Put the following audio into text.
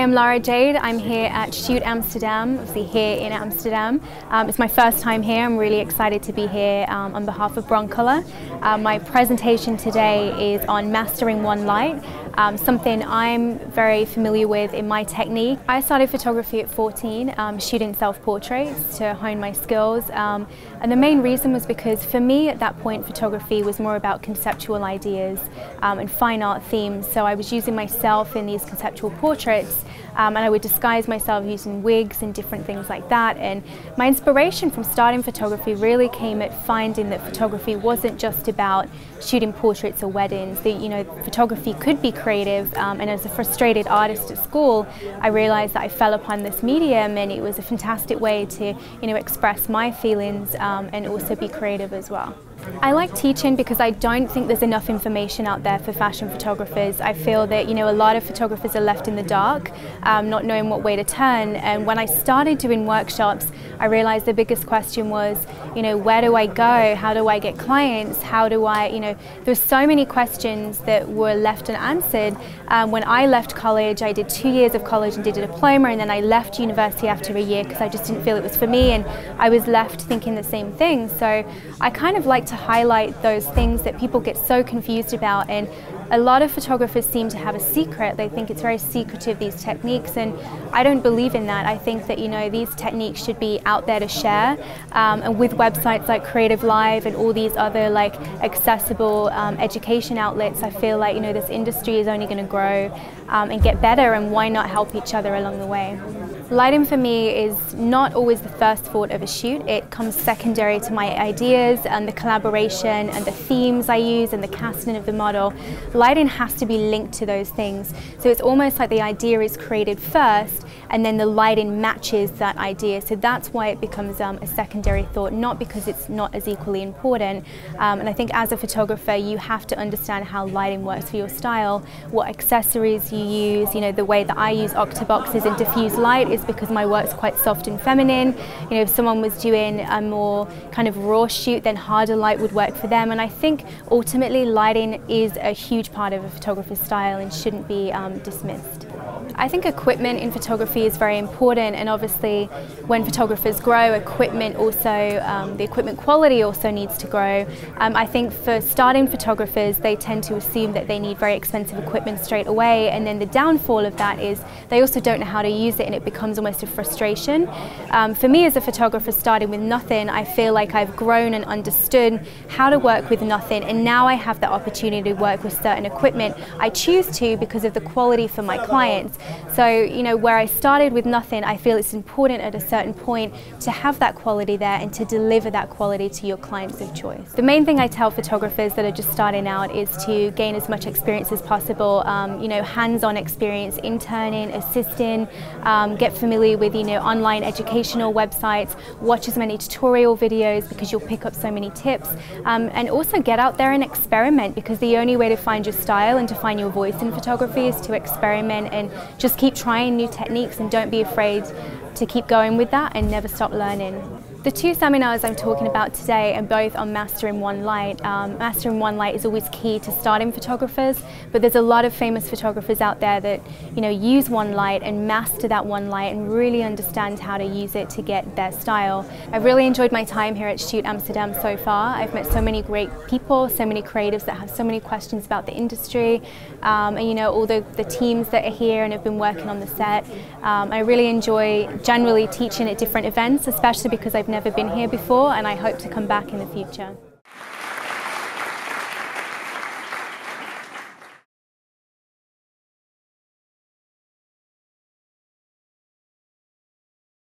I'm Lara Jade. I'm here at Shoot Amsterdam, obviously here in Amsterdam. It's my first time here. I'm really excited to be here on behalf of Broncolor. My presentation today is on mastering one light, something I'm very familiar with in my technique. I started photography at 14, shooting self-portraits to hone my skills. And the main reason was because for me at that point photography was more about conceptual ideas and fine art themes. So I was using myself in these conceptual portraits and I would disguise myself using wigs and different things like that. And my inspiration from starting photography really came at finding that photography wasn't just about shooting portraits or weddings. That, photography could be creative, and as a frustrated artist at school, I realized that I fell upon this medium and it was a fantastic way to express my feelings and also be creative as well. I like teaching because I don't think there's enough information out there for fashion photographers. I feel that a lot of photographers are left in the dark, not knowing what way to turn. And when I started doing workshops, I realized the biggest question was, where do I go? How do I get clients? How do I, there's so many questions that were left unanswered. When I left college, I did 2 years of college and did a diploma, and then I left university after a year because I just didn't feel it was for me, and I was left thinking the same thing. So I kind of like to highlight those things that people get so confused about, and a lot of photographers seem to have a secret. They think it's very secretive, these techniques, and I don't believe in that. I think that these techniques should be out there to share, and with websites like Creative Live and all these other accessible education outlets, I feel like this industry is only going to grow and get better, and why not help each other along the way. Lighting for me is not always the first thought of a shoot. It comes secondary to my ideas and the collaboration and the themes I use and the casting of the model. Lighting has to be linked to those things. So it's almost like the idea is created first and then the lighting matches that idea. So that's why it becomes a secondary thought, not because it's not as equally important. And I think as a photographer, you have to understand how lighting works for your style, what accessories you use. The way that I use octoboxes and diffuse light is because my work's quite soft and feminine. If someone was doing a more kind of raw shoot, then harder light would work for them. And I think ultimately lighting is a huge part of a photographer's style and shouldn't be dismissed. I think equipment in photography is very important, and obviously when photographers grow, equipment also, the equipment quality also needs to grow. I think for starting photographers, they tend to assume that they need very expensive equipment straight away, and then the downfall of that is they also don't know how to use it, and it becomes almost a frustration. For me as a photographer starting with nothing, I feel like I've grown and understood how to work with nothing, and now I have the opportunity to work with certain equipment. I choose to because of the quality for my clients. So, where I started with nothing, I feel it's important at a certain point to have that quality there and to deliver that quality to your clients of choice. The main thing I tell photographers that are just starting out is to gain as much experience as possible, hands-on experience, interning, assisting, get familiar with, online educational websites, watch as many tutorial videos because you'll pick up so many tips, and also get out there and experiment, because the only way to find your style and to find your voice in photography is to experiment and just keep trying new techniques, and don't be afraid to keep going with that and never stop learning. The two seminars I'm talking about today are both on mastering one light. Mastering one light is always key to starting photographers, but there's a lot of famous photographers out there that use one light and master that one light and really understand how to use it to get their style. I've really enjoyed my time here at Shoot Amsterdam so far. I've met so many great people, so many creatives that have so many questions about the industry, and all the teams that are here and have been working on the set. I really enjoy generally teaching at different events, especially because I've never been here before, and I hope to come back in the future.